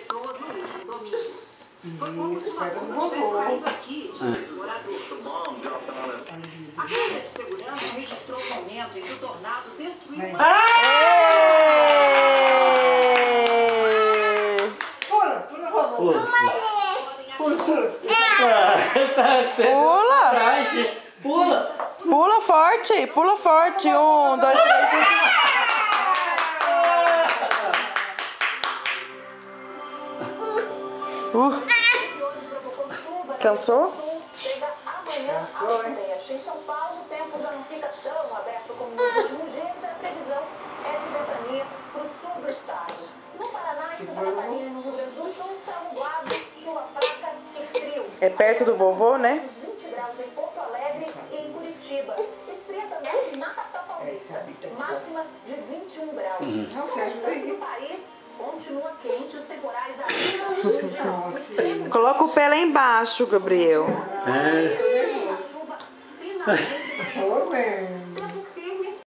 pessoa no último domingo. Foi como se uma bomba tivesse caído aqui, diz o morador. A câmera de segurança registrou o momento em que o tornado destruiu uma... Pula! Pula forte! Pula forte! 1, 2, 3, 4. Cansou? Cansou, hein? Em São Paulo, o tempo já não fica tão aberto como nos últimos dias. A previsão é de ventania para o sul do estado. No Paraná, em Santa Catarina e no Rio Grande do Sul, céu nublado, chuva fraca e frio. É perto do vovô, né? 20 graus em Porto Alegre e em Curitiba. Esfria também na capital paulista. Máxima de 21 graus. No restante do país, continua quente, os temporais ainda no Rio de Janeiro. Coloca o pé lá embaixo, Gabriel. A chuva finalmente vai.